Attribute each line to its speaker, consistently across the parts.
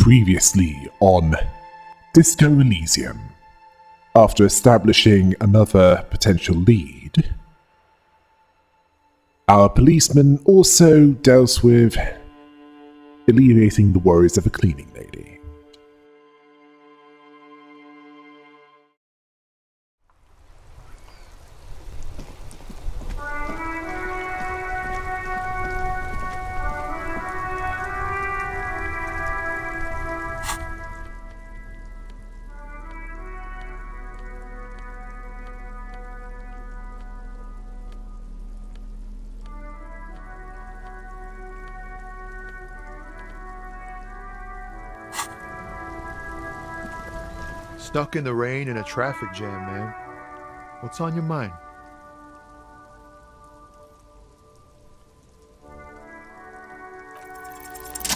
Speaker 1: Previously on Disco Elysium. After establishing another potential lead, our policeman also dealt with alleviating the worries of a cleaning lady.
Speaker 2: Stuck in the rain in a traffic jam, man. What's on your mind?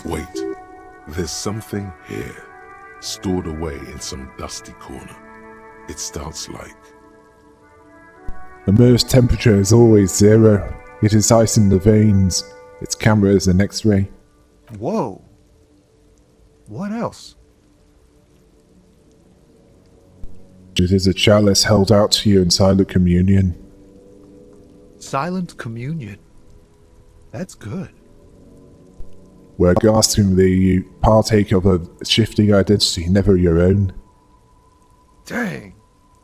Speaker 3: Wait, there's something here, stored away in some dusty corner. It starts like...
Speaker 1: The Earth's temperature is always 0. It is ice in the veins. Its camera is an X-ray.
Speaker 2: Whoa. What else?
Speaker 1: It is a chalice held out to you in silent communion.
Speaker 2: Silent communion. That's good.
Speaker 1: Where gaspingly you partake of a shifting identity never your own.
Speaker 2: Dang.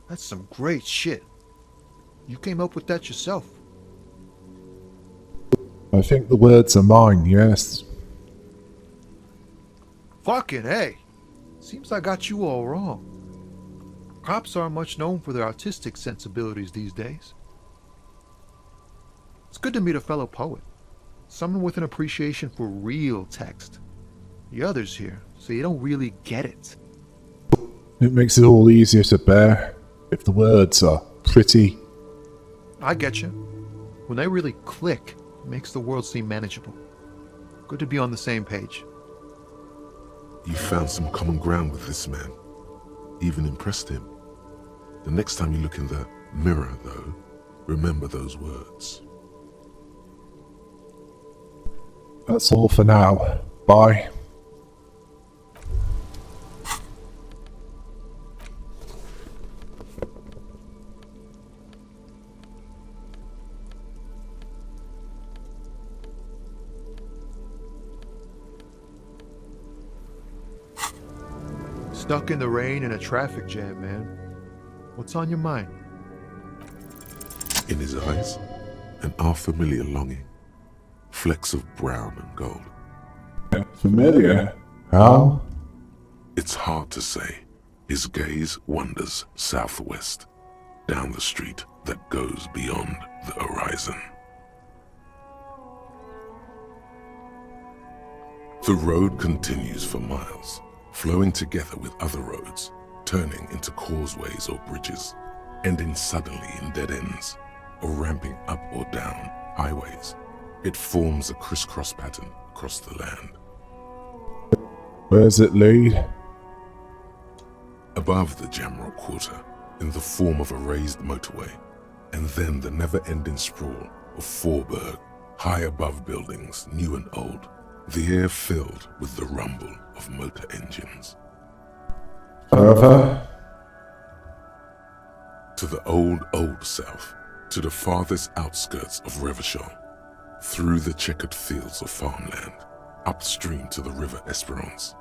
Speaker 2: That's some great shit. You came up with that yourself.
Speaker 1: I think the words are mine, yes.
Speaker 2: Fucking A. Seems I got you all wrong. Cops aren't much known for their artistic sensibilities these days. It's good to meet a fellow poet. Someone with an appreciation for real text. The others here, so you don't really get it.
Speaker 1: It makes it all easier to bear if the words are pretty.
Speaker 2: I get you. When they really click, it makes the world seem manageable. Good to be on the same page.
Speaker 3: You found some common ground with this man. Even impressed him. The next time you look in the mirror, though, remember those words.
Speaker 1: That's all for now. Bye.
Speaker 2: Stuck in the rain in a traffic jam, man. What's on your mind?
Speaker 3: In his eyes, an unfamiliar longing. Flecks of brown and gold.
Speaker 1: Familiar? How?
Speaker 3: It's hard to say. His gaze wanders southwest, down the street that goes beyond the horizon. The road continues for miles, flowing together with other roads, turning into causeways or bridges, ending suddenly in dead ends, or ramping up or down highways. It forms a crisscross pattern across the land.
Speaker 1: Where does it lead?
Speaker 3: Above the Jamrock Quarter, in the form of a raised motorway, and then the never-ending sprawl of Forburg, high above buildings, new and old, the air filled with the rumble of motor engines.
Speaker 1: Further?
Speaker 3: To the old south, to the farthest outskirts of Revachol, through the checkered fields of farmland, upstream to the river Esperance,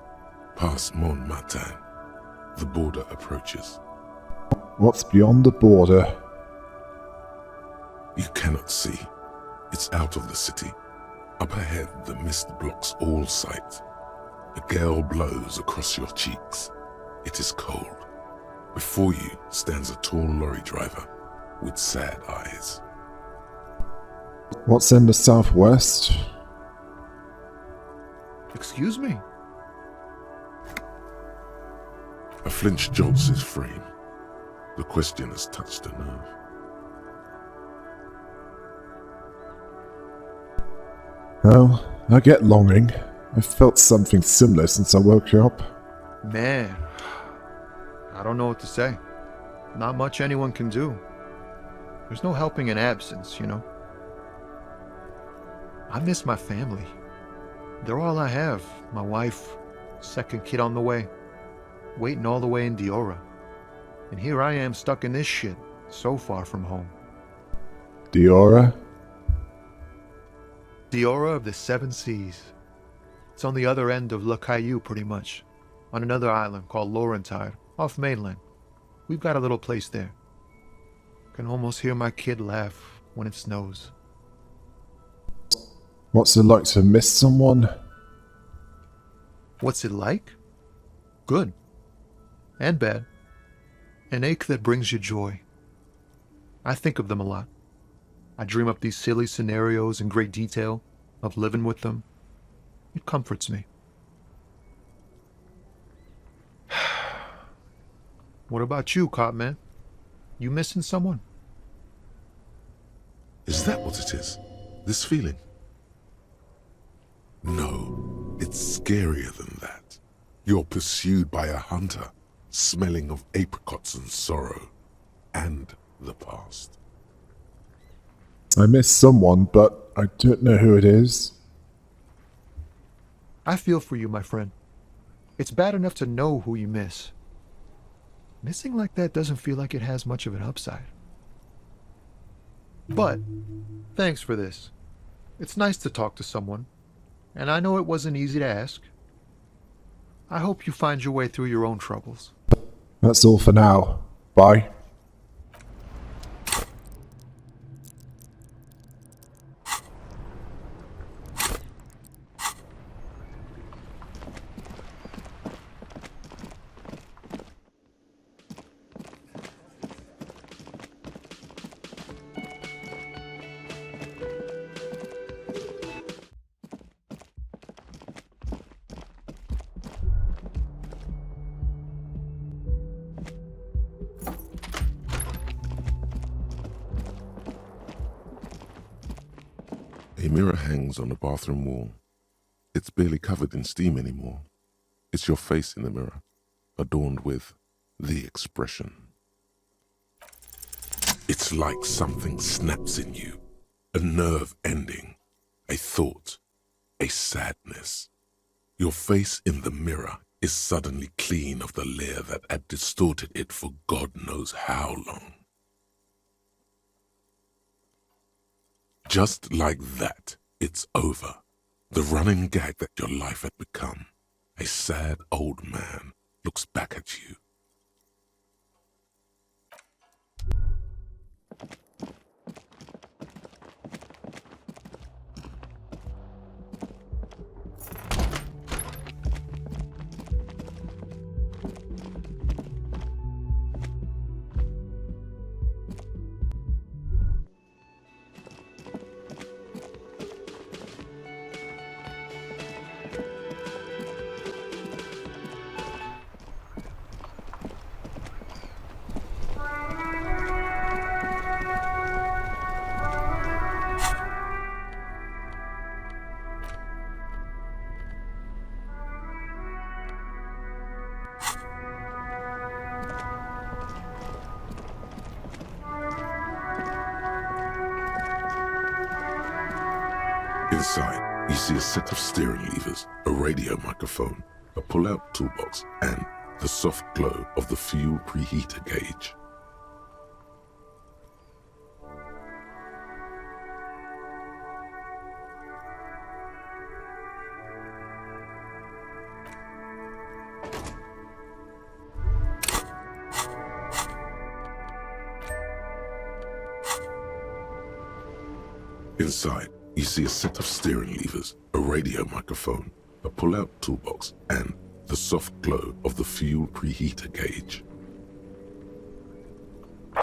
Speaker 3: past Montmartin, the border approaches.
Speaker 1: What's beyond the border?
Speaker 3: You cannot see. It's out of the city. Up ahead, the mist blocks all sight. A gale blows across your cheeks. It is cold. Before you stands a tall lorry driver with sad eyes.
Speaker 1: What's in the southwest?
Speaker 2: Excuse me?
Speaker 3: A flinch jolts his frame. The question has touched a nerve.
Speaker 1: Well, I get longing. I've felt something similar since I woke up.
Speaker 2: Man, I don't know what to say. Not much anyone can do. There's no helping in absence, you know. I miss my family. They're all I have. My wife, Second kid on the way. Waiting all the way in Diora. And here I am stuck in this shit, so far from home.
Speaker 1: Diora?
Speaker 2: Diora of the Seven Seas. It's on the other end of Le Caillou, pretty much. On another island called Laurentide, off mainland. We've got a little place there. Can almost hear my kid laugh when it snows.
Speaker 1: What's it like to miss someone?
Speaker 2: What's it like? Good. And bad. An ache that brings you joy. I think of them a lot. I dream up these silly scenarios in great detail of living with them. It comforts me. What about you, Cop Man? You missing someone?
Speaker 3: Is that what it is? This feeling? No, it's scarier than that. You're pursued by a hunter, smelling of apricots and sorrow, and the past.
Speaker 1: I miss someone, but I don't know who it is.
Speaker 2: I feel for you, my friend. It's bad enough to know who you miss. Missing like that doesn't feel like it has much of an upside. But, thanks for this. It's nice to talk to someone, and I know it wasn't easy to ask. I hope you find your way through your own troubles.
Speaker 1: That's all for now. Bye.
Speaker 3: A mirror hangs on the bathroom wall. It's barely covered in steam anymore. It's your face in the mirror, adorned with the expression. It's like something snaps in you, a nerve ending, a thought, a sadness. Your face in the mirror is suddenly clean of the layer that had distorted it for God knows how long. Just like that, it's over. The running gag that your life had become. A sad old man looks back at you. Inside, you see a set of steering levers, a radio microphone, a pull-out toolbox, and the soft glow of the fuel preheater gauge. Inside, you see a set of steering levers, a radio microphone, a pull-out toolbox, and the soft glow of the fuel preheater gauge.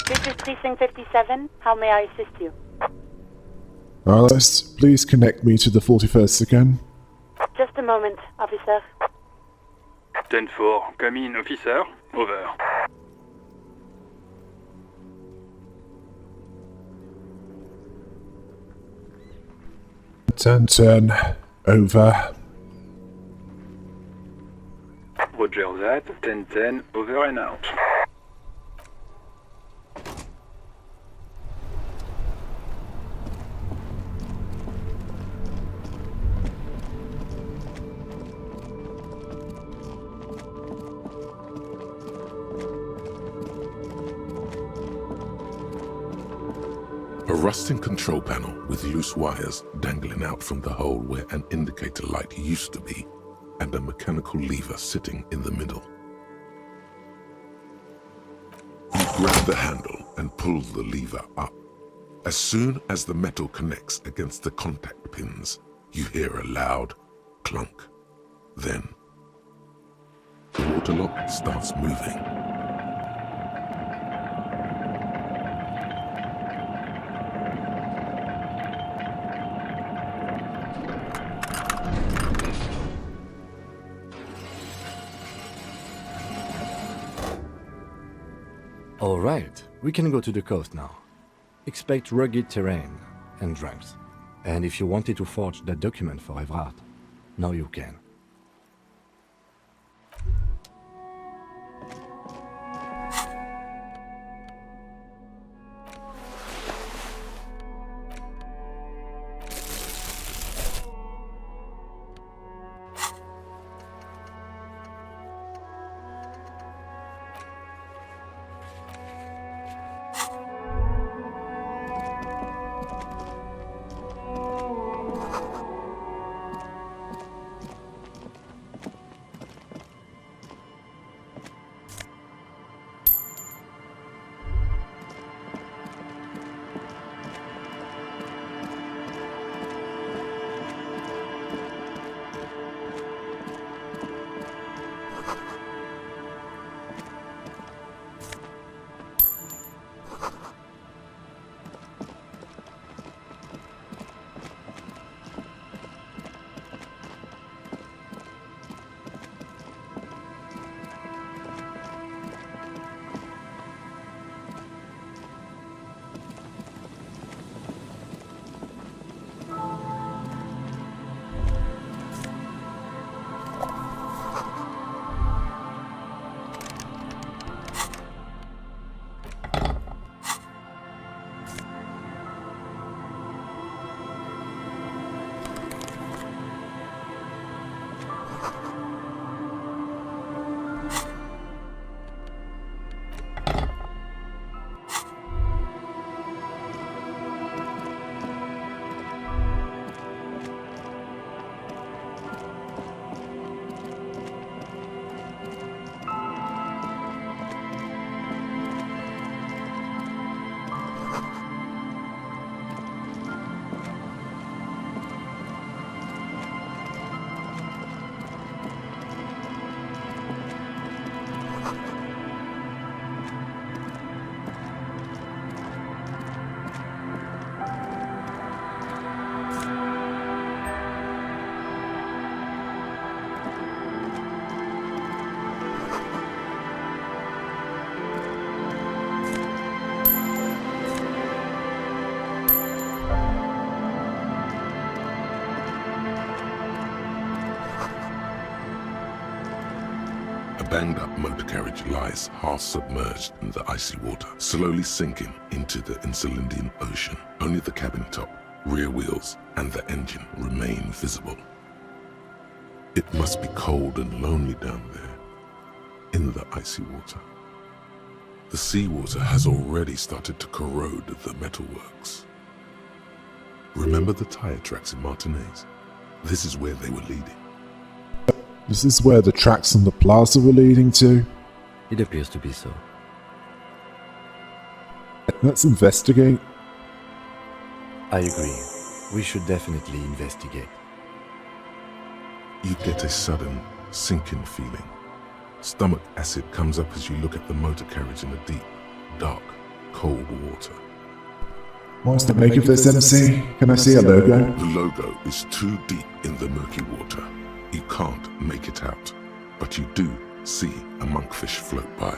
Speaker 4: This is Precinct 57. How may I assist you?
Speaker 1: Alice, please connect me to the 41st again.
Speaker 4: Just a moment, officer.
Speaker 5: 10-4, come in, officer. Over.
Speaker 1: Turn. Over.
Speaker 5: Roger that. 10-10, over and out.
Speaker 3: rusting control panel with loose wires dangling out from the hole where an indicator light used to be, and a mechanical lever sitting in the middle. You grab the handle and pull the lever up. As soon as the metal connects against the contact pins, you hear a loud clunk. Then, the water lock starts moving.
Speaker 6: All right, we can go to the coast now. Expect rugged terrain and drunks. And if you wanted to forge that document for Evrard, now you can.
Speaker 3: Banged-up motor carriage lies half-submerged in the icy water, slowly sinking into the Insulindian Ocean. Only the cabin top, rear wheels, and the engine remain visible. It must be cold and lonely down there, in the icy water. The seawater has already started to corrode the metalworks. Remember the tire tracks in Martinez? This is where they were leading.
Speaker 1: This is where the tracks on the plaza were leading to.
Speaker 6: It appears to be so.
Speaker 1: Let's investigate.
Speaker 6: I agree. We should definitely investigate.
Speaker 3: You get a sudden, sinking feeling. Stomach acid comes up as you look at the motor carriage in the deep, dark, cold water.
Speaker 1: What's the make of this, MC? Can I see a logo?
Speaker 3: The logo is too deep in the murky water. You can't make it out, but you do see a monkfish float by.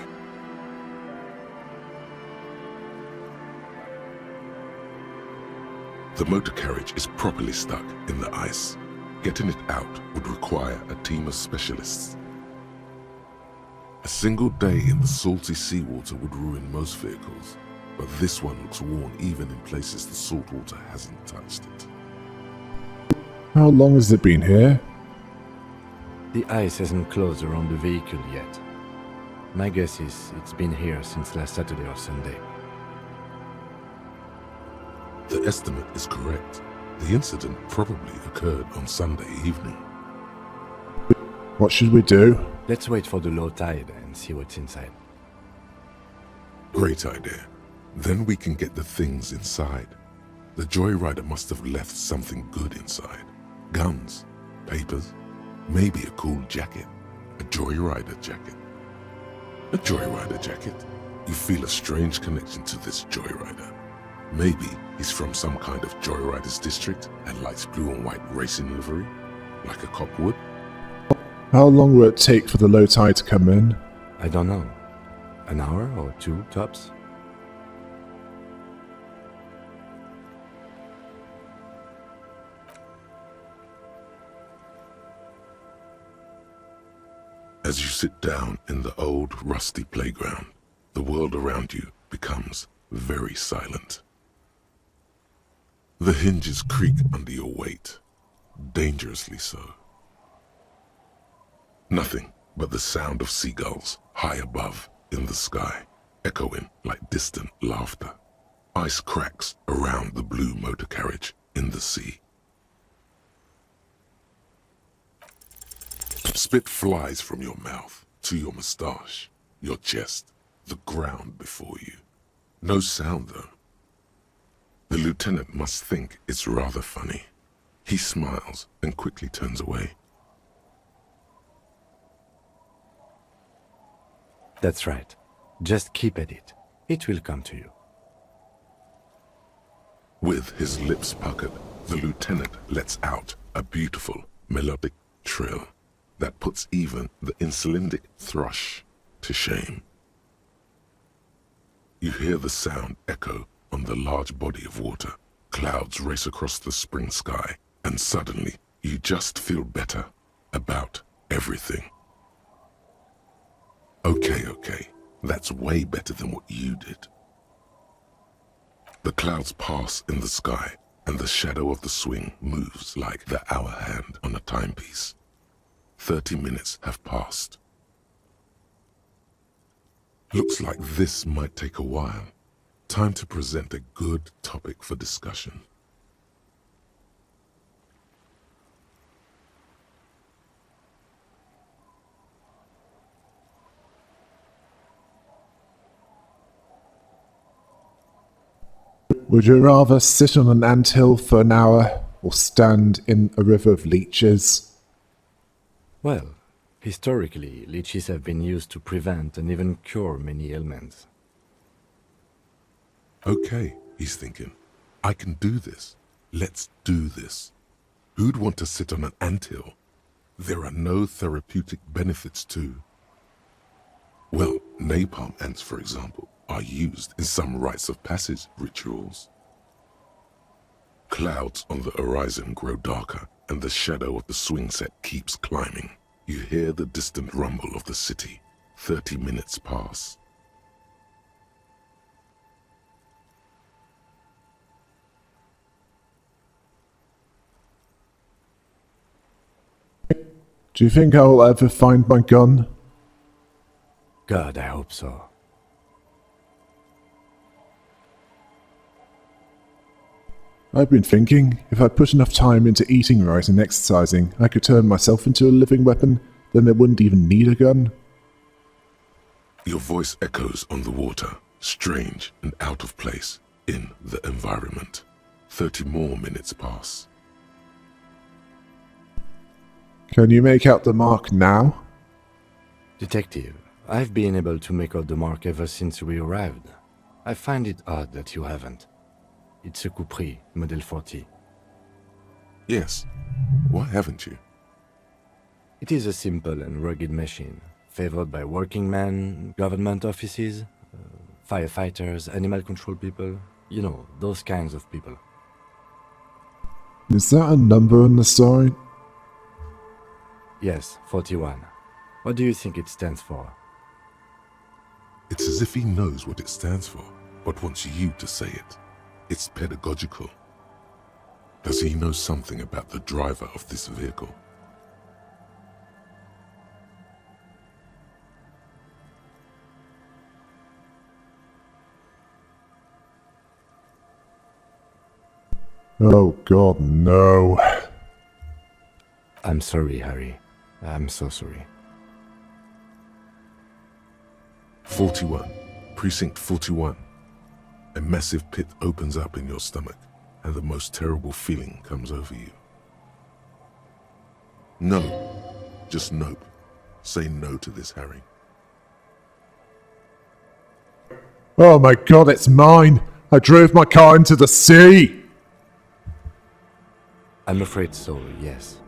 Speaker 3: The motor carriage is properly stuck in the ice. Getting it out would require a team of specialists. A single day in the salty seawater would ruin most vehicles, but this one looks worn even in places the salt water hasn't touched it.
Speaker 1: How long has it been here?
Speaker 6: The ice hasn't closed around the vehicle yet. My guess is it's been here since last Saturday or Sunday.
Speaker 3: The estimate is correct. The incident probably occurred on Sunday evening.
Speaker 1: What should we do?
Speaker 6: Let's wait for the low tide and see what's inside.
Speaker 3: Great idea. Then we can get the things inside. The joyrider must have left something good inside. Guns, papers, maybe a cool jacket. A joyrider jacket. A joyrider jacket. You feel a strange connection to this joyrider. Maybe he's from some kind of joyriders district and likes blue and white racing livery, like a cop would.
Speaker 1: How long will it take for the low tide to come in?
Speaker 6: I don't know. An hour or two, tops?
Speaker 3: As you sit down in the old, rusty playground, the world around you becomes very silent. The hinges creak under your weight, dangerously so. Nothing but the sound of seagulls high above in the sky, echoing like distant laughter. Ice cracks around the blue motor carriage in the sea. Spit flies from your mouth to your moustache, your chest, the ground before you. No sound though. The lieutenant must think it's rather funny. He smiles and quickly turns away.
Speaker 6: That's right. Just keep at it. It will come to you.
Speaker 3: With his lips puckered, the lieutenant lets out a beautiful melodic trill that puts even the insulindic thrush to shame. You hear the sound echo on the large body of water. Clouds race across the spring sky, and suddenly you just feel better about everything. Okay, that's way better than what you did. The clouds pass in the sky, and the shadow of the swing moves like the hour hand on a timepiece. 30 minutes have passed. Looks like this might take a while. Time to present a good topic for discussion.
Speaker 1: Would you rather sit on an anthill for an hour or stand in a river of leeches?
Speaker 6: Well, historically, leeches have been used to prevent and even cure many ailments.
Speaker 3: Okay, he's thinking. I can do this. Let's do this. Who'd want to sit on an anthill? There are no therapeutic benefits to... Well, napalm ants, for example, are used in some rites of passage rituals. Clouds on the horizon grow darker, and the shadow of the swing set keeps climbing. You hear the distant rumble of the city. 30 minutes pass.
Speaker 1: Do you think I will ever find my gun?
Speaker 6: God, I hope so.
Speaker 1: I've been thinking, if I put enough time into eating right and exercising, I could turn myself into a living weapon, then I wouldn't even need a gun.
Speaker 3: Your voice echoes on the water, strange and out of place in the environment. 30 more minutes pass.
Speaker 1: Can you make out the mark now?
Speaker 6: Detective, I've been able to make out the mark ever since we arrived. I find it odd that you haven't. It's a Coupri, Model 40.
Speaker 3: Yes. Why haven't you?
Speaker 6: It is a simple and rugged machine, favored by working men, government offices, firefighters, animal control people, you know, those kinds of people.
Speaker 1: Is that a number on the side?
Speaker 6: Yes, 41. What do you think it stands for?
Speaker 3: It's as if he knows what it stands for, but wants you to say it. It's pedagogical. Does he know something about the driver of this vehicle?
Speaker 1: Oh god, no.
Speaker 6: I'm sorry, Harry. I'm so sorry.
Speaker 3: 41. Precinct 41. A massive pit opens up in your stomach, and the most terrible feeling comes over you. No. Just nope. Say no to this, Harry.
Speaker 1: Oh my god, it's mine! I drove my car into the sea!
Speaker 6: I'm afraid so, yes.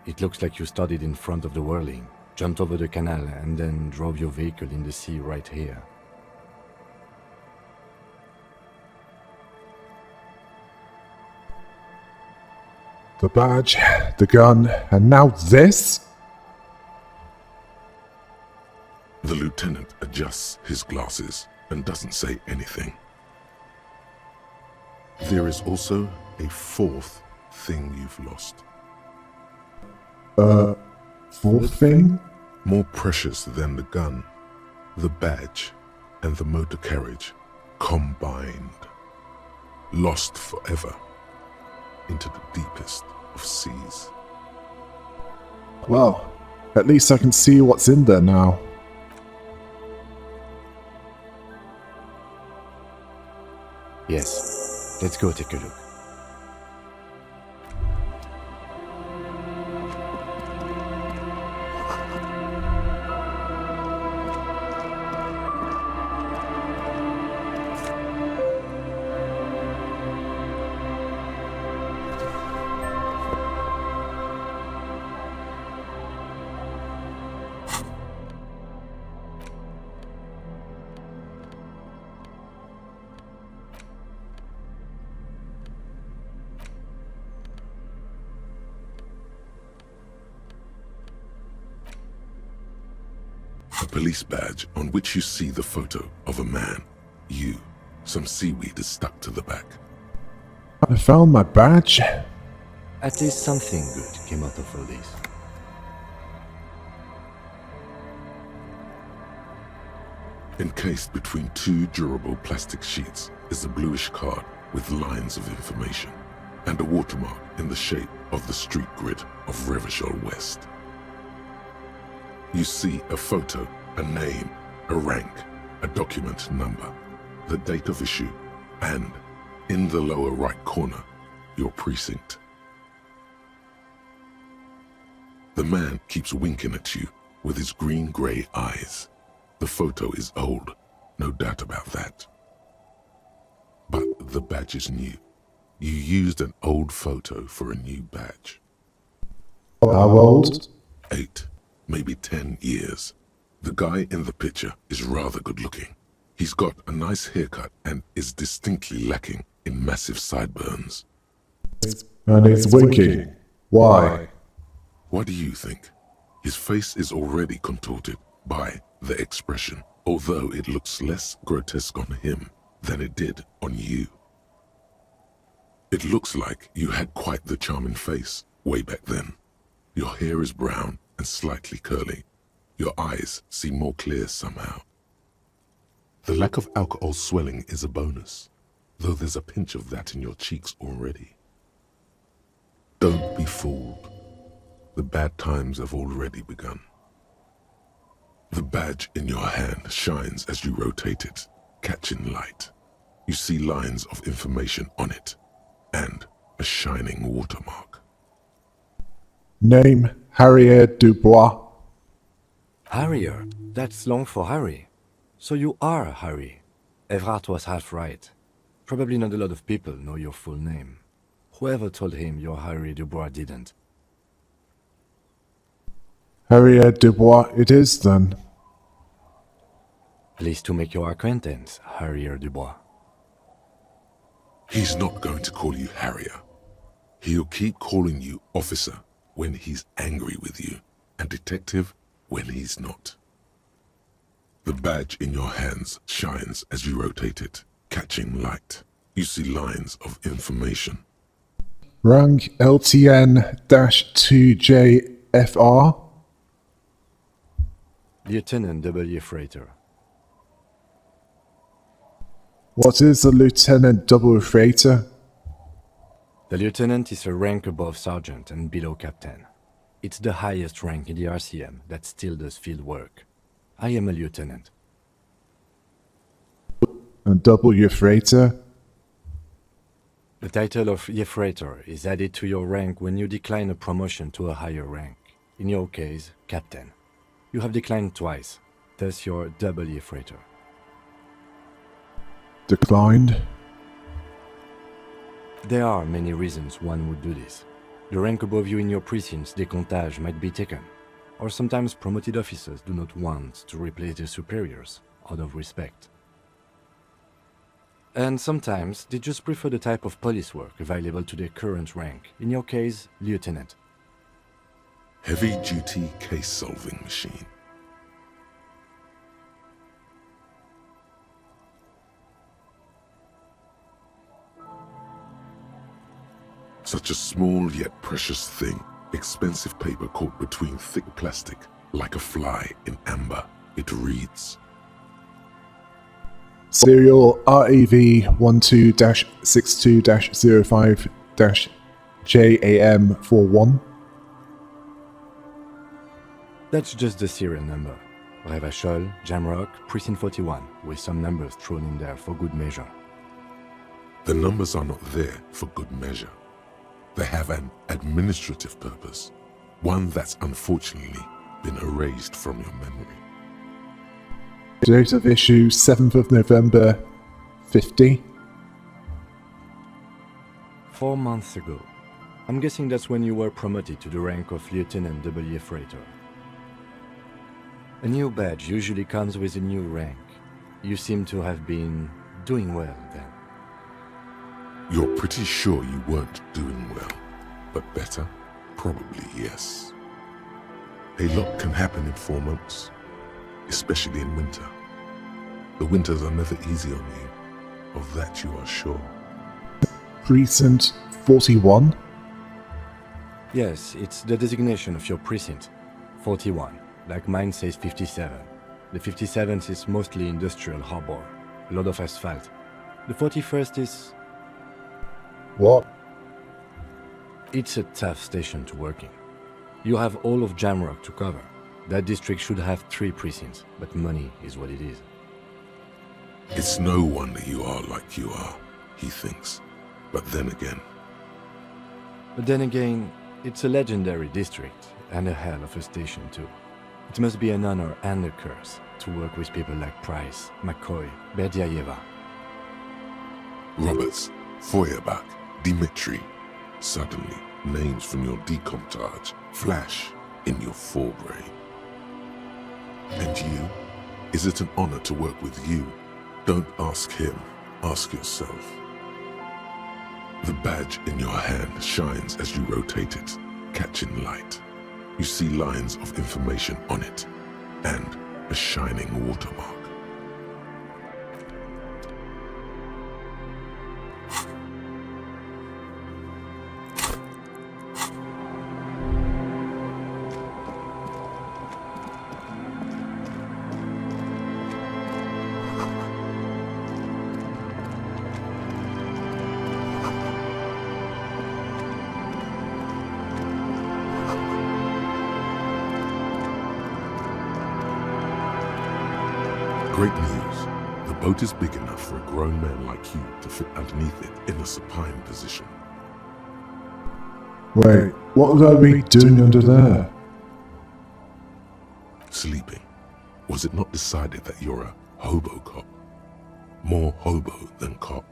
Speaker 6: It looks like you started in front of the whirling, jumped over the canal, and then drove your vehicle in the sea right here.
Speaker 1: The badge, the gun, and now this?
Speaker 3: The lieutenant adjusts his glasses and doesn't say anything. There is also a fourth thing you've lost.
Speaker 1: Fourth thing?
Speaker 3: More precious than the gun, the badge, and the motor carriage combined. Lost forever into the deepest of seas.
Speaker 1: Well, at least I can see what's in there now.
Speaker 6: Yes, let's go take a look.
Speaker 3: A police badge on which you see the photo of a man. You. Some seaweed is stuck to the back.
Speaker 1: I found my badge.
Speaker 6: At least something good came out of all this.
Speaker 3: Encased between two durable plastic sheets is a bluish card with lines of information and a watermark in the shape of the street grid of Revachol West. You see a photo, a name, a rank, a document number, the date of issue, and, in the lower right corner, your precinct. The man keeps winking at you with his green-grey eyes. The photo is old, no doubt about that. But the badge is new. You used an old photo for a new badge.
Speaker 1: How old?
Speaker 3: 8, maybe 10 years. The guy in the picture is rather good looking. He's got a nice haircut and is distinctly lacking in massive sideburns.
Speaker 1: And it's winking. Why?
Speaker 3: What do you think? His face is already contorted by the expression, although it looks less grotesque on him than it did on you. It looks like you had quite the charming face way back then. Your hair is brown and slightly curly. Your eyes seem more clear somehow. The lack of alcohol swelling is a bonus, though there's a pinch of that in your cheeks already. Don't be fooled. The bad times have already begun. The badge in your hand shines as you rotate it, catching light. You see lines of information on it, and a shining watermark.
Speaker 1: Name, Harrier Dubois.
Speaker 6: Harrier, that's long for Harry. So you are Harry. Evrard was half right. Probably not a lot of people know your full name. Whoever told him you're Harry Dubois didn't.
Speaker 1: Harrier Dubois it is then.
Speaker 6: Pleased to make your acquaintance, Harrier Dubois.
Speaker 3: He's not going to call you Harrier. He'll keep calling you officer when he's angry with you, and detective when he's not. The badge in your hands shines as you rotate it, catching light. You see lines of information.
Speaker 1: Rank LTN-2JFR.
Speaker 6: Lieutenant W. Freighter.
Speaker 1: What is a Lieutenant Double Freighter?
Speaker 6: The lieutenant is a rank above sergeant and below captain. It's the highest rank in the RCM that still does field work. I am a lieutenant.
Speaker 1: And double your freighter?
Speaker 6: The title of Yefreighter is added to your rank when you decline a promotion to a higher rank. In your case, captain. You have declined twice, thus you're double Yefreighter.
Speaker 1: Declined?
Speaker 6: There are many reasons one would do this. The rank above you in your precinct's decontage might be taken, or sometimes promoted officers do not want to replace their superiors, out of respect. And sometimes they just prefer the type of police work available to their current rank, in your case, lieutenant.
Speaker 3: Heavy-duty case-solving machine. Such a small yet precious thing. Expensive paper caught between thick plastic, like a fly in amber. It reads,
Speaker 1: Serial RAV 12-62-05-JAM41.
Speaker 6: That's just the serial number. Revachol, Jamrock, Precinct 41, with some numbers thrown in there for good measure.
Speaker 3: the numbers are not there for good measure. They have an administrative purpose, one that's unfortunately been erased from your memory.
Speaker 1: Date of issue 7th of November 50.
Speaker 6: 4 months ago. I'm guessing that's when you were promoted to the rank of Lieutenant W. Freighter. A new badge usually comes with a new rank. You seem to have been doing well then.
Speaker 3: You're pretty sure you weren't doing well, but better? Probably yes. A lot can happen in 4 months, especially in winter. The winters are never easy on you, of that you are sure.
Speaker 1: Precinct 41.
Speaker 6: Yes, it's the designation of your precinct. 41. Like mine says 57. The 57th is mostly industrial harbor. A lot of asphalt. The 41st is...
Speaker 1: What?
Speaker 6: It's a tough station to work in. You have all of Jamrock to cover. That district should have 3 precincts, but money is what it is.
Speaker 3: It's no wonder you are like you are, he thinks. But then again,
Speaker 6: it's a legendary district, and a hell of a station too. It must be an honor and a curse to work with people like Price, McCoy, Berdiaeva.
Speaker 3: Roberts, Feuerbach, Dimitri. Suddenly, names from your decomptage flash in your forebrain. And you? Is it an honor to work with you? Don't ask him, ask yourself. The badge in your hand shines as you rotate it, catching light. You see lines of information on it, and a shining watermark. Great news. The boat is big enough for a grown man like you to fit underneath it in a supine position.
Speaker 1: Wait, what are we doing under there?
Speaker 3: Sleeping. Was it not decided that you're a hobo cop? More hobo than cop?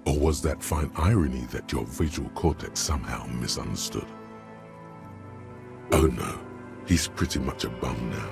Speaker 3: Or was that fine irony that your visual cortex somehow misunderstood? Oh no, he's pretty much a bum now.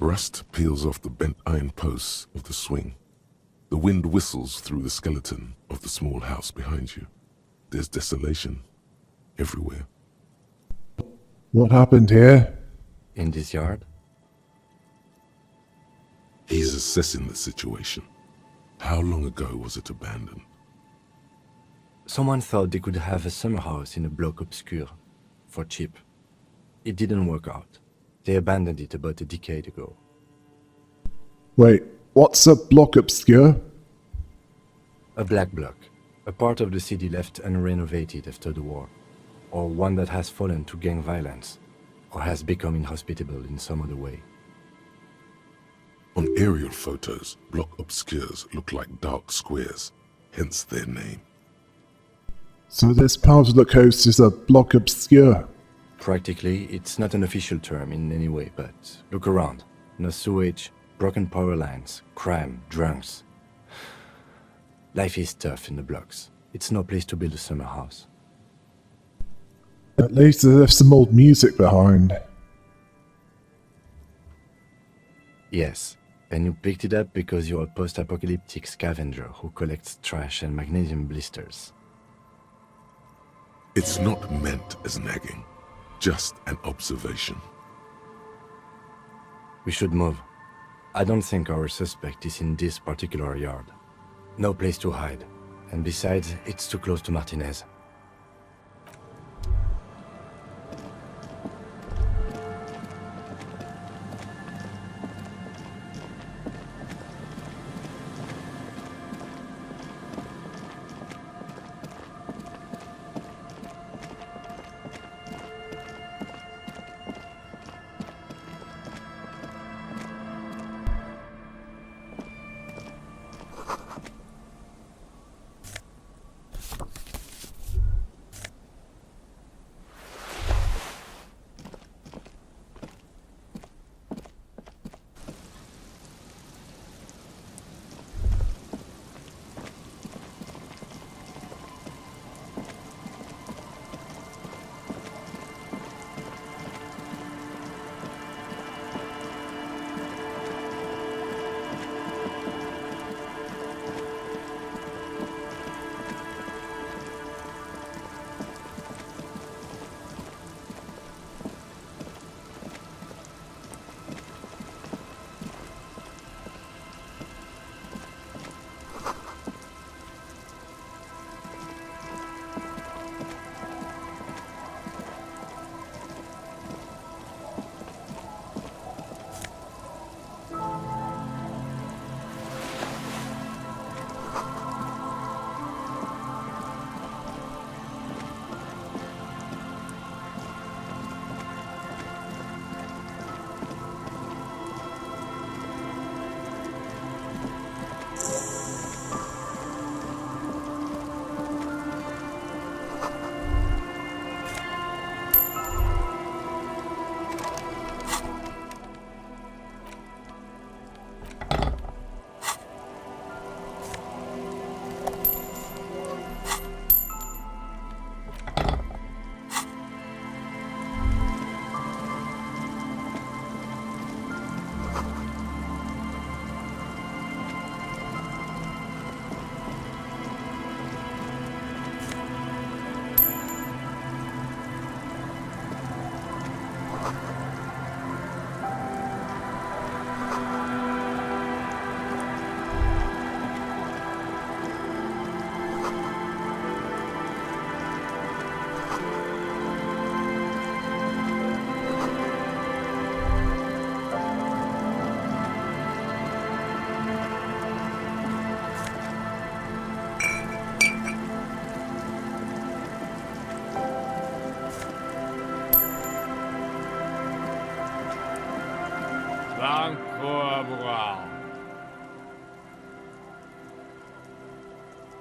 Speaker 3: Rust peels off the bent iron posts of the swing. The wind whistles through the skeleton of the small house behind you. There's desolation everywhere.
Speaker 1: What happened here?
Speaker 6: In this yard?
Speaker 3: He's assessing the situation. How long ago was it abandoned?
Speaker 6: Someone thought they could have a summer house in a bloc obscur, for cheap. It didn't work out. They abandoned it about a decade ago.
Speaker 1: Wait, what's a bloc obscur?
Speaker 6: A black bloc, a part of the city left unrenovated after the war, or one that has fallen to gang violence, or has become inhospitable in some other way.
Speaker 3: On aerial photos, block obscures look like dark squares, hence their name.
Speaker 1: So this part of the coast is a bloc obscur.
Speaker 6: Practically, it's not an official term in any way, but look around. No sewage, broken power lines, crime, drunks. Life is tough in the blocks. It's no place to build a summer house.
Speaker 1: At least there's some old music behind.
Speaker 6: Yes, and you picked it up because you're a post-apocalyptic scavenger who collects trash and magnesium blisters.
Speaker 3: It's not meant as nagging, just an observation.
Speaker 6: We should move. I don't think our suspect is in this particular yard. No place to hide. And besides, it's too close to Martinez.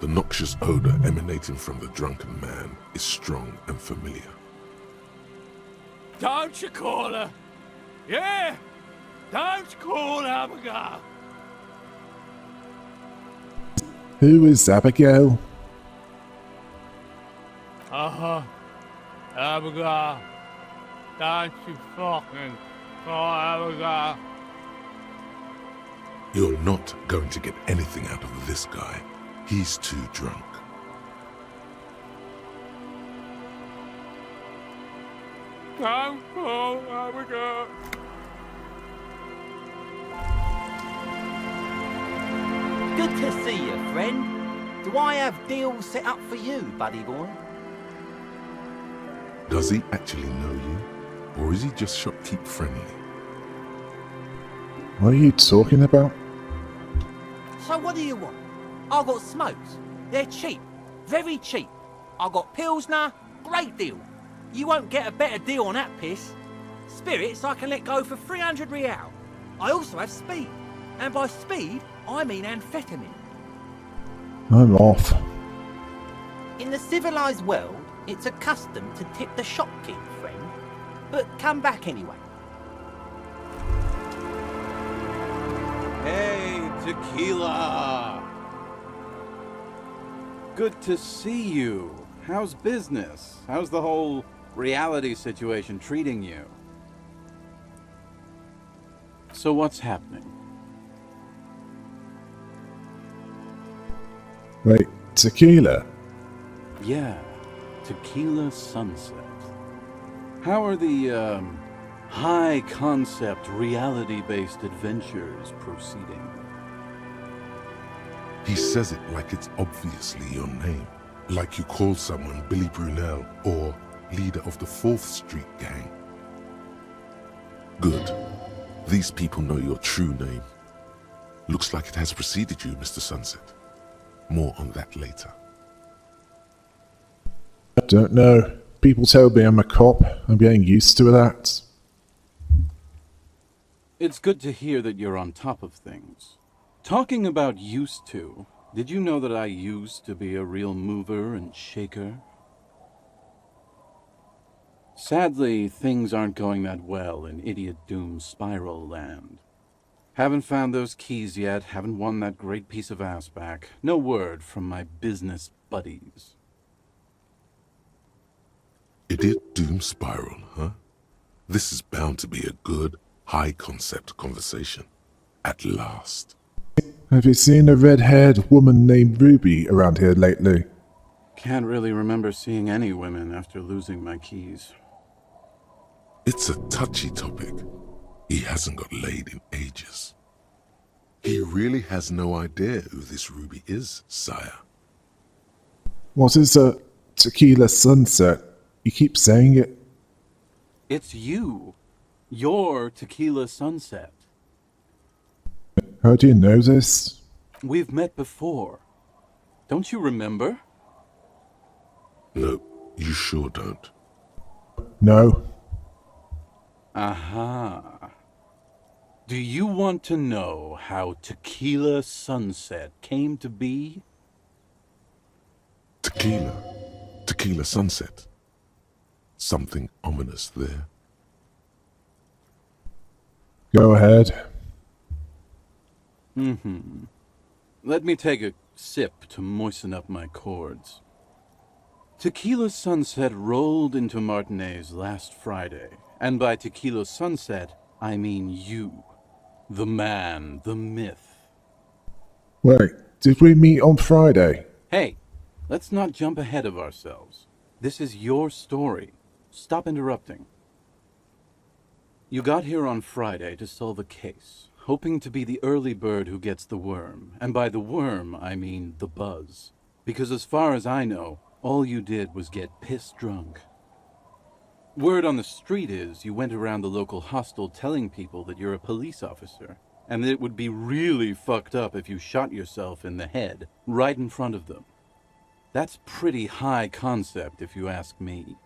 Speaker 3: The noxious odor emanating from the drunken man is strong and familiar.
Speaker 7: Don't you call her? Yeah! Don't call Abigail!
Speaker 1: Who is Abigail?
Speaker 7: Uh-huh. Abigail. Don't you fucking call Abigail.
Speaker 3: You're not going to get anything out of this guy. He's too drunk.
Speaker 7: Don't call Abigail.
Speaker 8: Good to see you, friend. Do I have deals set up for you, buddy boy?
Speaker 3: Does he actually know you? Or is he just shopkeep friendly?
Speaker 1: What are you talking about?
Speaker 8: So what do you want? I got smokes. They're cheap. Very cheap. I got Pilsner. Great deal. You won't get a better deal on that piss. Spirits I can let go for 300 real. I also have speed. And by speed, I mean amphetamine.
Speaker 1: I'm off.
Speaker 8: In the civilized world, it's a custom to tip the shopkeep, friend. But come back anyway.
Speaker 9: Hey, Tequila! Good to see you. How's business? How's the whole reality situation treating you? So what's happening?
Speaker 1: Wait, tequila?
Speaker 9: Yeah, Tequila Sunset. How are the, high-concept, reality-based adventures proceeding?
Speaker 3: He says it like it's obviously your name. Like you call someone Billy Brunel or leader of the 4th Street gang. Good. These people know your true name. Looks like it has preceded you, Mr. Sunset. More on that later.
Speaker 1: I don't know. People tell me I'm a cop. I'm getting used to that.
Speaker 9: It's good to hear that you're on top of things. Talking about used to, did you know that I used to be a real mover and shaker? Sadly, things aren't going that well in Idiot Doom Spiral Land. Haven't found those keys yet, haven't won that great piece of ass back. No word from my business buddies.
Speaker 3: Idiot Doom Spiral, huh? This is bound to be a good, high-concept conversation. At last.
Speaker 1: Have you seen a red-haired woman named Ruby around here lately?
Speaker 9: Can't really remember seeing any women after losing my keys.
Speaker 3: It's a touchy topic. He hasn't got laid in ages. He really has no idea who this Ruby is, sire.
Speaker 1: What is a tequila sunset? You keep saying it.
Speaker 9: It's you. Your Tequila Sunset.
Speaker 1: How do you know this?
Speaker 9: We've met before. Don't you remember?
Speaker 3: No, you sure don't.
Speaker 1: No.
Speaker 9: Aha. Do you want to know how Tequila Sunset came to be?
Speaker 3: Tequila Sunset. Something ominous there.
Speaker 1: Go ahead.
Speaker 9: Let me take a sip to moisten up my chords. Tequila Sunset rolled into Martinez last Friday, and by Tequila Sunset, I mean you. The man, the myth.
Speaker 1: Wait, did we meet on Friday?
Speaker 9: Hey, let's not jump ahead of ourselves. This is your story. Stop interrupting. You got here on Friday to solve a case, hoping to be the early bird who gets the worm. And by the worm, I mean the buzz. Because as far as I know, all you did was get piss drunk. Word on the street is you went around the local hostel telling people that you're a police officer, and that it would be really fucked up if you shot yourself in the head right in front of them. That's pretty high concept, if you ask me.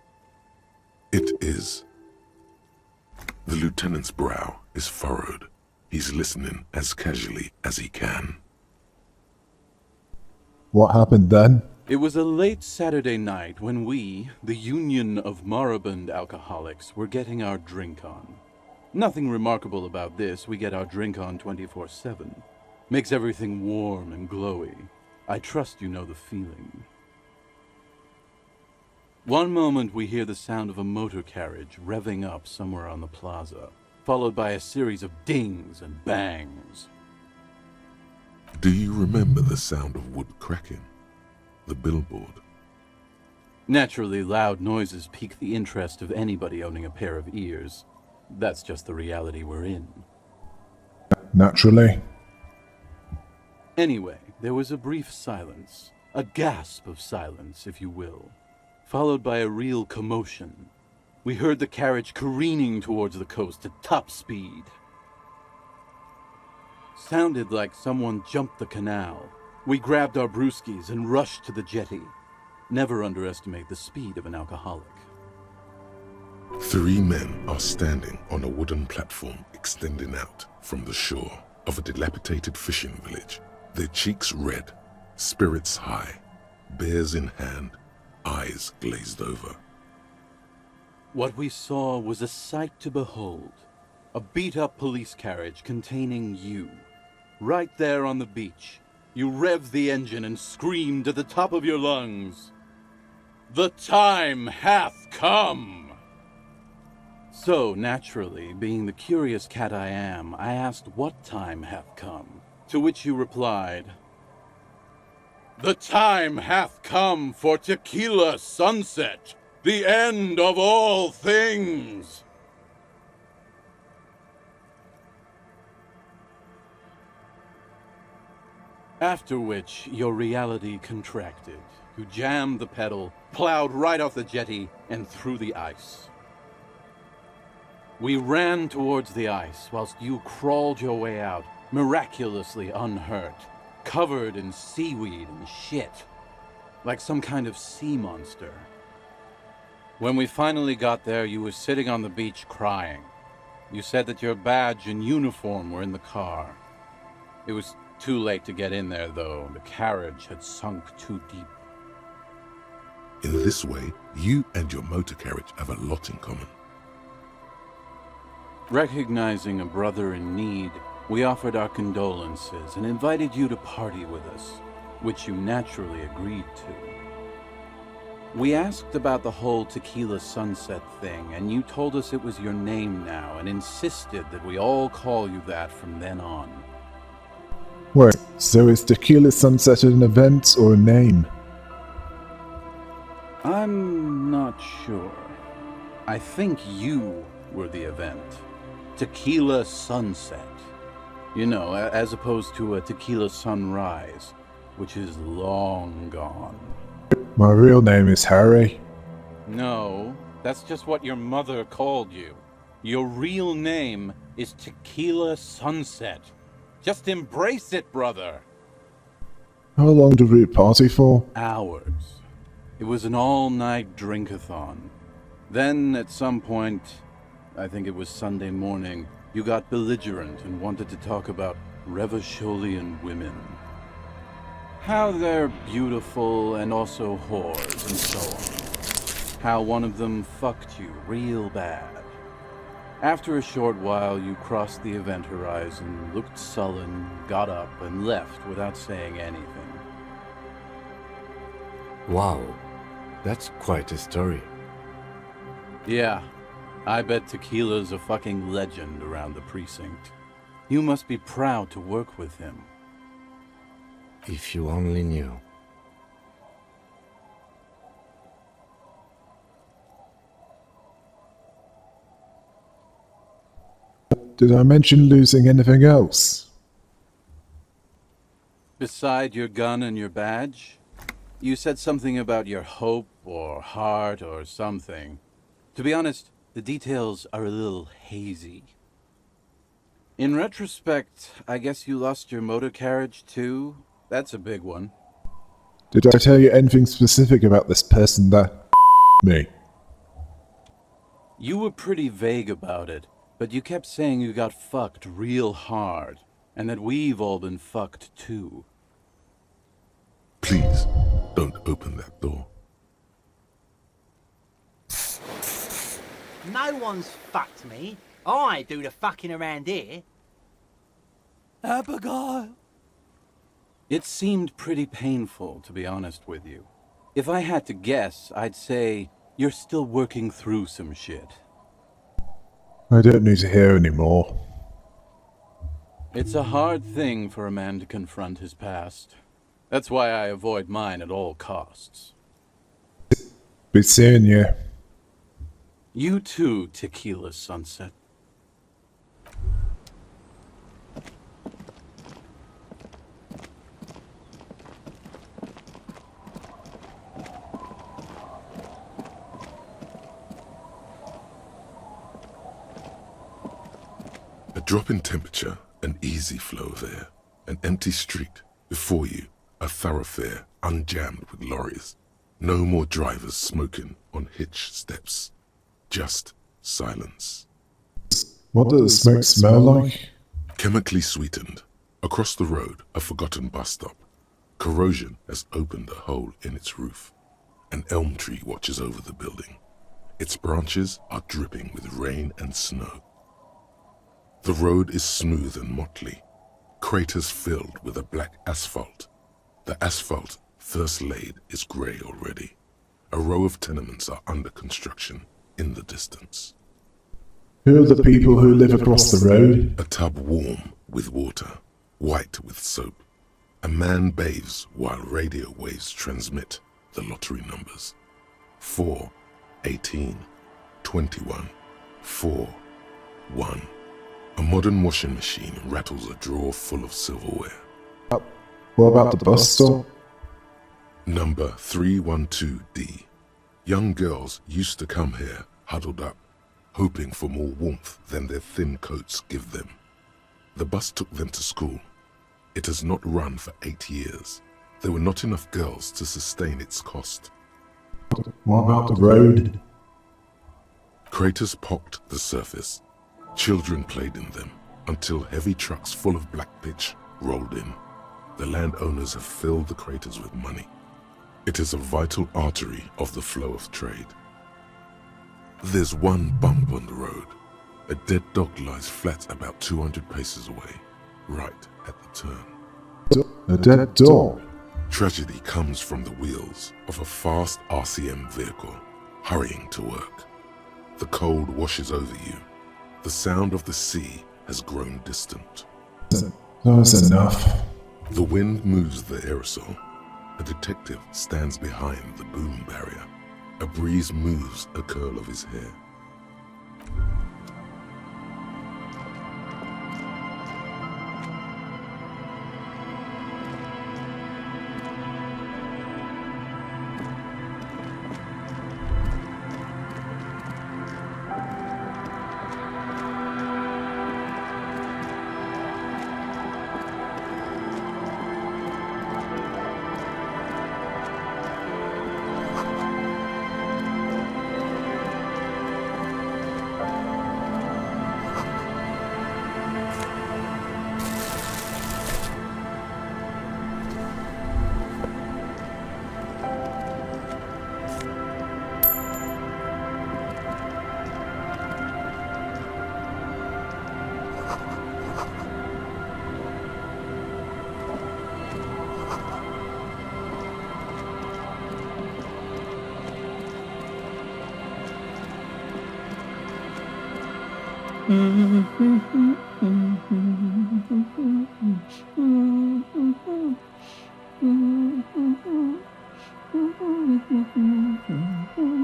Speaker 3: It is. The lieutenant's brow is furrowed. He's listening as casually as he can.
Speaker 1: What happened then?
Speaker 9: It was a late Saturday night when we, the Union of Moribund Alcoholics, were getting our drink on. Nothing remarkable about this. We get our drink on 24/7. Makes everything warm and glowy. I trust you know the feeling. One moment we hear the sound of a motor carriage revving up somewhere on the plaza, followed by a series of dings and bangs.
Speaker 3: Do you remember the sound of wood cracking? The billboard?
Speaker 9: Naturally, loud noises pique the interest of anybody owning a pair of ears. That's just the reality we're in.
Speaker 1: Naturally.
Speaker 9: Anyway, there was a brief silence, a gasp of silence, if you will, followed by a real commotion. We heard the carriage careening towards the coast at top speed. Sounded like someone jumped the canal. We grabbed our brewskis and rushed to the jetty. Never underestimate the speed of an alcoholic.
Speaker 3: 3 men are standing on a wooden platform extending out from the shore of a dilapidated fishing village, their cheeks red, spirits high, beers in hand, eyes glazed over.
Speaker 9: What we saw was a sight to behold. A beat-up police carriage containing you. Right there on the beach, you revved the engine and screamed at the top of your lungs, "The time hath come!" So, naturally, being the curious cat I am, I asked what time hath come, to which you replied, "The time hath come for tequila sunset, the end of all things!" After which, your reality contracted. You jammed the pedal, plowed right off the jetty, and through the ice. We ran towards the ice, whilst you crawled your way out, miraculously unhurt, covered in seaweed and shit, like some kind of sea monster. When we finally got there, you were sitting on the beach crying. You said that your badge and uniform were in the car. It was too late to get in there, though. The carriage had sunk too deep.
Speaker 3: In this way, you and your motor carriage have a lot in common.
Speaker 9: Recognizing a brother in need, we offered our condolences and invited you to party with us, which you naturally agreed to. We asked about the whole tequila sunset thing, and you told us it was your name now and insisted that we all call you that from then on.
Speaker 1: Wait, so is Tequila Sunset an event or a name?
Speaker 9: I'm not sure. I think you were the event. Tequila sunset. You know, as opposed to a tequila sunrise, which is long gone.
Speaker 1: My real name is Harry.
Speaker 9: No, that's just what your mother called you. Your real name is Tequila Sunset. Just embrace it, brother.
Speaker 1: How long did we party for?
Speaker 9: Hours. It was an all-night drink-a-thon. Then, at some point, I think it was Sunday morning, you got belligerent and wanted to talk about Revacholian women. How they're beautiful and also whores and so on. How one of them fucked you real bad. After a short while, you crossed the event horizon, looked sullen, got up, and left without saying anything.
Speaker 6: Wow, that's quite a story.
Speaker 9: Yeah, I bet Tequila's a fucking legend around the precinct. You must be proud to work with him.
Speaker 6: If you only knew.
Speaker 1: Did I mention losing anything else?
Speaker 9: Beside your gun and your badge? You said something about your hope or heart or something. To be honest, the details are a little hazy. In retrospect, I guess you lost your motor carriage too? That's a big one.
Speaker 1: Did I tell you anything specific about this person that me?
Speaker 9: You were pretty vague about it, But you kept saying you got fucked real hard, and that we've all been fucked too.
Speaker 3: Please, don't open that door.
Speaker 8: No one's fucked me. I do the fucking around here.
Speaker 7: Abigail!
Speaker 9: It seemed pretty painful, to be honest with you. If I had to guess, I'd say you're still working through some shit.
Speaker 1: I don't need to hear anymore.
Speaker 9: It's a hard thing for a man to confront his past. That's why I avoid mine at all costs.
Speaker 1: Be seeing you.
Speaker 9: You too, Tequila Sunset.
Speaker 3: A drop in temperature, an easy flow of air, an empty street. Before you, a thoroughfare unjammed with lorries. No more drivers smoking on hitch steps. Just silence.
Speaker 1: What does the smoke smell like?
Speaker 3: Chemically sweetened. Across the road, a forgotten bus stop. Corrosion has opened a hole in its roof. An elm tree watches over the building. Its branches are dripping with rain and snow. The road is smooth and motley, craters filled with a black asphalt. The asphalt, first laid, is grey already. A row of tenements are under construction in the distance.
Speaker 1: Who are the people who live across the road?
Speaker 3: A tub warm with water, white with soap. A man bathes while radio waves transmit the lottery numbers. 4, 18, 21, 4, 1. A modern washing machine rattles a drawer full of silverware.
Speaker 1: What about the bus stop?
Speaker 3: Number 312D. Young girls used to come here, huddled up, hoping for more warmth than their thin coats give them. The bus took them to school. It has not run for 8 years. There were not enough girls to sustain its cost.
Speaker 1: What about the road?
Speaker 3: Craters pocked the surface. Children played in them until heavy trucks full of black pitch rolled in. The landowners have filled the craters with money. It is a vital artery of the flow of trade. There's one bump on the road. A dead dog lies flat about 200 paces away, right at the turn.
Speaker 1: A dead dog?
Speaker 3: Tragedy comes from the wheels of a fast RCM vehicle, hurrying to work. The cold washes over you. The sound of the sea has grown distant.
Speaker 1: That's enough.
Speaker 3: The wind moves the aerosol. A detective stands behind the boom barrier. A breeze moves a curl of his hair.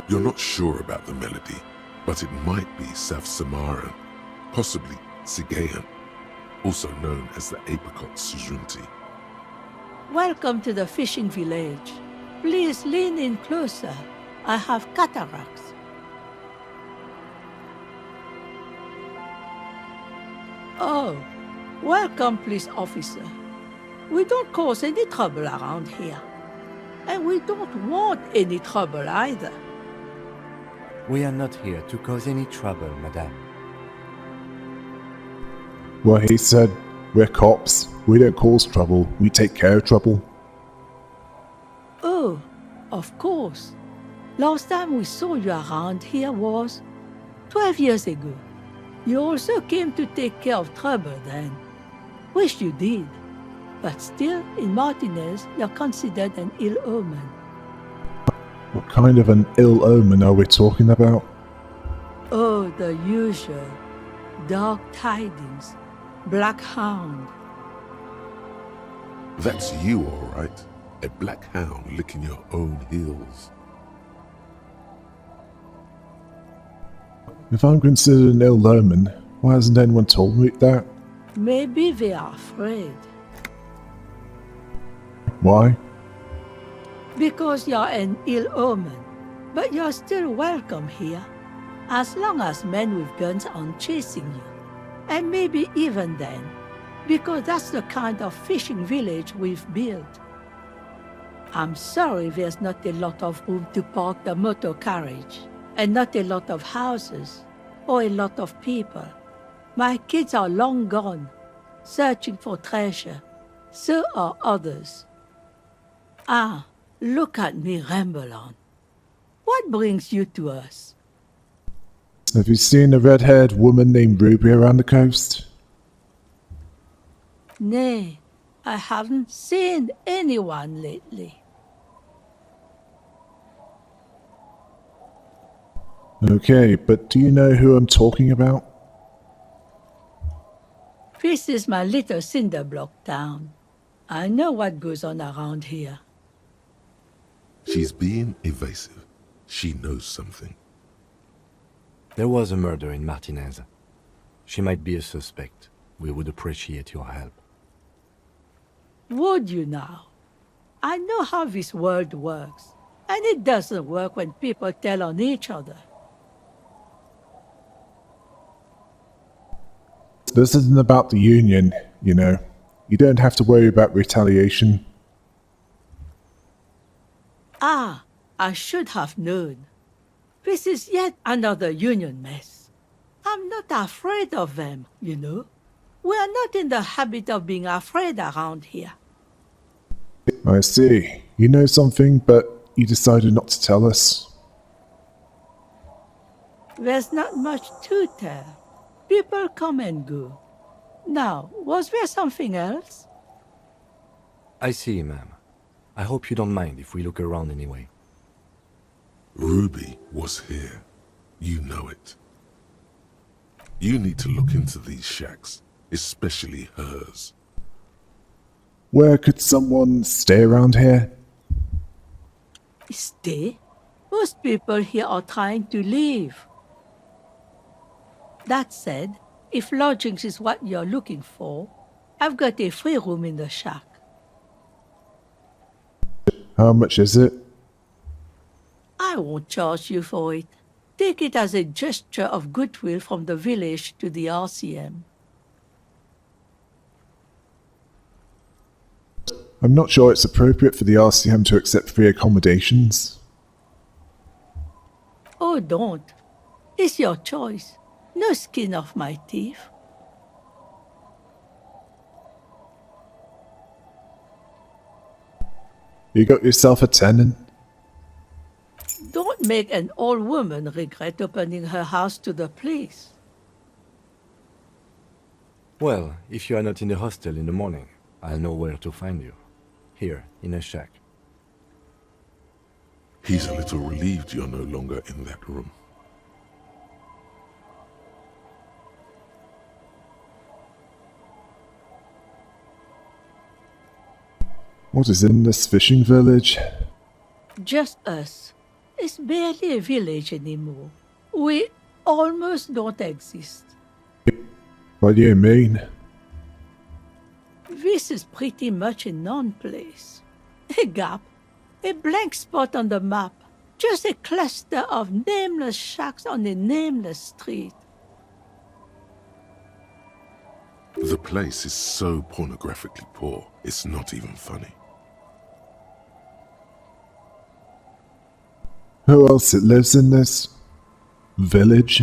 Speaker 3: You're not sure about the melody, but it might be South Samaran, possibly Sigayan, also known as the apricot sujunti.
Speaker 10: Welcome to the fishing village. Please lean in closer. I have cataracts. Oh, welcome, police officer. We don't cause any trouble around here. And we don't want any trouble either.
Speaker 6: We are not here to cause any trouble, madame.
Speaker 1: Well, he said, we're cops. We don't cause trouble. We take care of trouble.
Speaker 10: Oh, of course. Last time we saw you around here was 12 years ago. You also came to take care of trouble then. Wish you did. But still, in Martinez, you're considered an ill omen.
Speaker 1: What kind of an ill omen are we talking about?
Speaker 10: Oh, the usual. Dark tidings. Black hound.
Speaker 3: That's you, all right. A black hound licking your own heels.
Speaker 1: If I'm considered an ill omen, why hasn't anyone told me that?
Speaker 10: Maybe they are afraid.
Speaker 1: Why?
Speaker 10: Because you're an ill omen. But you're still welcome here. As long as men with guns aren't chasing you. And maybe even then. Because that's the kind of fishing village we've built. I'm sorry there's not a lot of room to park the motor carriage. And not a lot of houses. Or a lot of people. My kids are long gone. Searching for treasure. So are others. Ah, look at me ramble on. What brings you to us?
Speaker 1: Have you seen a red-haired woman named Ruby around the coast?
Speaker 10: Nay, I haven't seen anyone lately.
Speaker 1: Okay, but do you know who I'm talking about?
Speaker 10: This is my little cinder block town. I know what goes on around here.
Speaker 3: She's being evasive. She knows something.
Speaker 6: There was a murder in Martinez. She might be a suspect. We would appreciate your help.
Speaker 10: Would you now? I know how this world works. And it doesn't work when people tell on each other.
Speaker 1: This isn't about the Union, you know. You don't have to worry about retaliation.
Speaker 10: Ah, I should have known. This is yet another Union mess. I'm not afraid of them, you know. We are not in the habit of being afraid around here.
Speaker 1: I see. You know something, but you decided not to tell us.
Speaker 10: There's not much to tell. People come and go. Now, was there something else?
Speaker 6: I see, ma'am. I hope you don't mind if we look around anyway.
Speaker 3: Ruby was here. You know it. You need to look into these shacks, especially hers.
Speaker 1: Where could someone stay around here?
Speaker 10: Stay? Most people here are trying to leave. That said, if lodgings is what you're looking for, I've got a free room in the shack.
Speaker 1: How much is it?
Speaker 10: I won't charge you for it. Take it as a gesture of goodwill from the village to the RCM.
Speaker 1: I'm not sure it's appropriate for the RCM to accept free accommodations.
Speaker 10: Oh, don't. It's your choice. No skin off my teeth.
Speaker 1: You got yourself a tenant?
Speaker 10: Don't make an old woman regret opening her house to the police.
Speaker 6: Well, if you are not in the hostel in the morning, I'll know where to find you. Here, in a shack.
Speaker 3: He's a little relieved you're no longer in that room.
Speaker 1: What is in this fishing village?
Speaker 10: Just us. It's barely a village anymore. We almost don't exist.
Speaker 1: What do you mean?
Speaker 10: This is pretty much a non-place. A gap. A blank spot on the map. Just a cluster of nameless shacks on a nameless street.
Speaker 3: The place is so pornographically poor, it's not even funny.
Speaker 1: Who else lives in this village?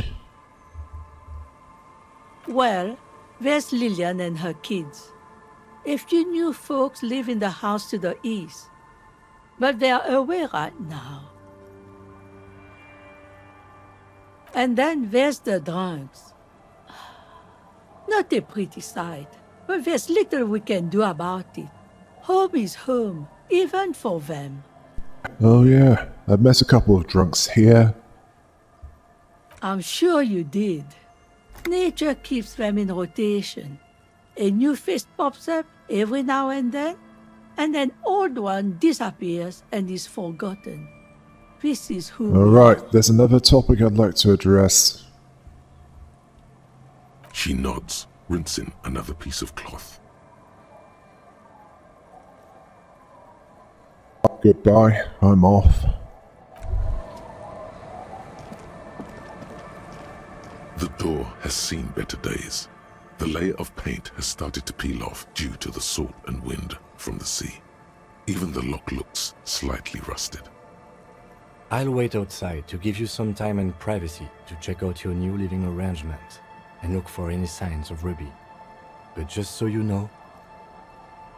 Speaker 10: Well, Where's Lillian and her kids? A few new folks live in the house to the east, but they are away right now. And then there's the drunks. Not a pretty sight, but there's little we can do about it. Home is home, even for them.
Speaker 1: Oh yeah, I've met a couple of drunks here.
Speaker 10: I'm sure you did. Nature keeps them in rotation. A new face pops up every now and then an old one disappears and is forgotten. This is who we are.
Speaker 1: Alright, there's another topic I'd like to address.
Speaker 3: She nods, rinsing another piece of cloth.
Speaker 1: Goodbye, I'm off.
Speaker 3: The door has seen better days. The layer of paint has started to peel off due to the salt and wind from the sea. Even the lock looks slightly rusted.
Speaker 6: I'll wait outside to give you some time and privacy to check out your new living arrangement and look for any signs of Ruby. But just so you know,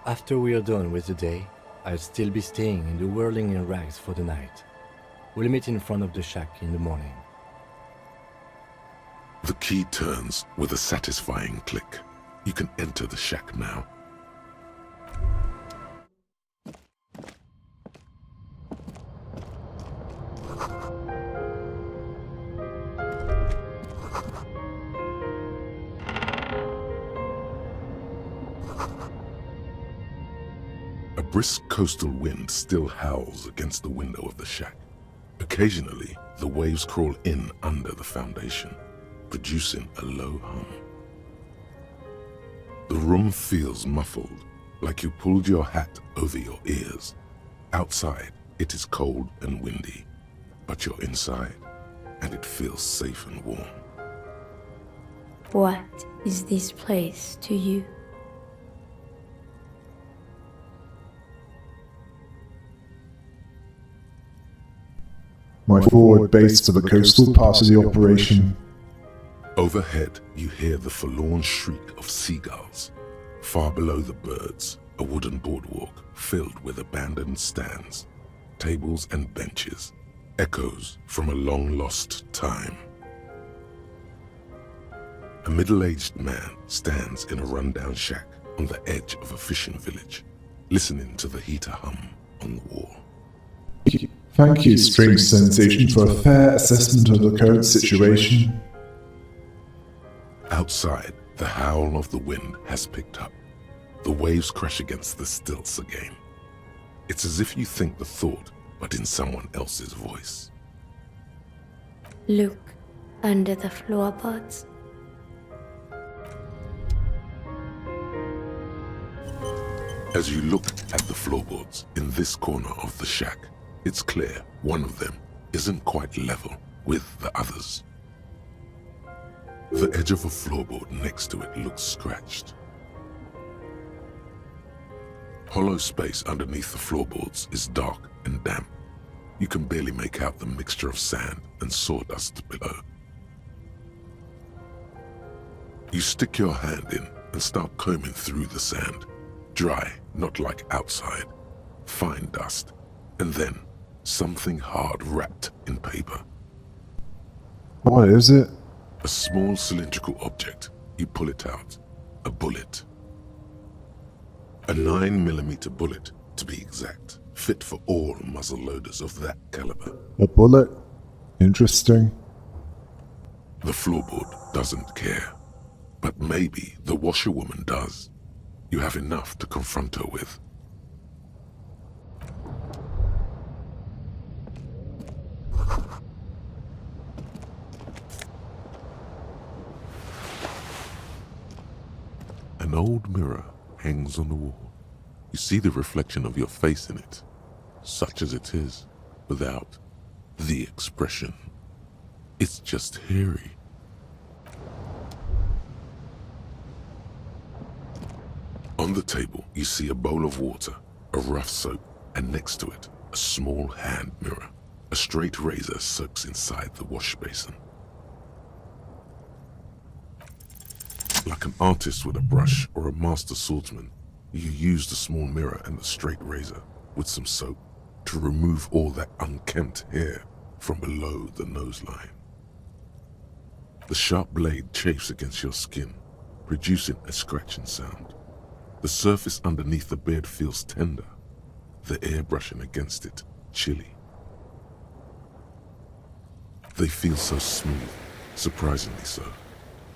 Speaker 6: after we are done with the day, I'll still be staying in the whirling in rags for the night. We'll meet in front of the shack in the morning.
Speaker 3: The key turns with a satisfying click. You can enter the shack now. A brisk coastal wind still howls against the window of the shack. Occasionally, the waves crawl in under the foundation, producing a low hum. The room feels muffled, like you pulled your hat over your ears. Outside, it is cold and windy, but you're inside, and it feels safe and warm.
Speaker 11: What is this place to you?
Speaker 1: My forward base for the coastal part of the operation.
Speaker 3: Overhead, you hear the forlorn shriek of seagulls. Far below the birds, a wooden boardwalk filled with abandoned stands, tables and benches, echoes from a long-lost time. A middle-aged man stands in a rundown shack on the edge of a fishing village, listening to the heater hum on the wall.
Speaker 1: Thank you, Strange Sensation, for a fair assessment of the current situation.
Speaker 3: Outside, the howl of the wind has picked up. The waves crash against the stilts again. It's as if you think the thought, but in someone else's voice.
Speaker 11: Look under the floorboards.
Speaker 3: As you look at the floorboards in this corner of the shack, it's clear one of them isn't quite level with the others. The edge of a floorboard next to it looks scratched. Hollow space underneath the floorboards is dark and damp. You can barely make out the mixture of sand and sawdust below. You stick your hand in and start combing through the sand. Dry, not like outside. Fine dust. And then something hard wrapped in paper.
Speaker 1: What is it?
Speaker 3: A small cylindrical object. You pull it out. A bullet. A 9mm bullet, to be exact, fit for all muzzle loaders of that caliber.
Speaker 1: A bullet? Interesting.
Speaker 3: The floorboard doesn't care. But maybe the washerwoman does. You have enough to confront her with. An old mirror hangs on the wall. You see the reflection of your face in it, such as it is, without the expression. It's just hairy. On the table, you see a bowl of water, a rough soap, and next to it, a small hand mirror. A straight razor soaks inside the wash basin. Like an artist with a brush or a master swordsman, you use the small mirror and the straight razor with some soap to remove all that unkempt hair from below the nose line. The sharp blade chafes against your skin, producing a scratching sound. The surface underneath the beard feels tender, the air brushing against it chilly. They feel so smooth, surprisingly so.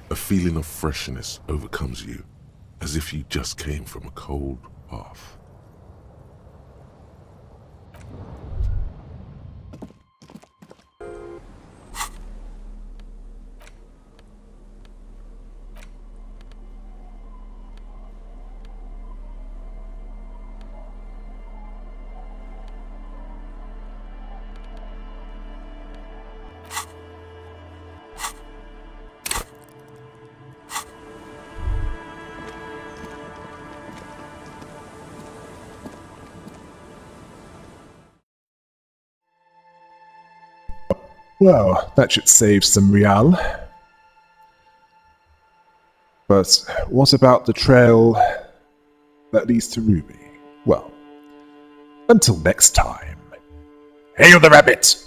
Speaker 3: A feeling of freshness overcomes you, as if you just came from a cold bath.
Speaker 1: Well, that should save some real. But what about the trail that leads to Ruby? Well, until next time. Hail the rabbit!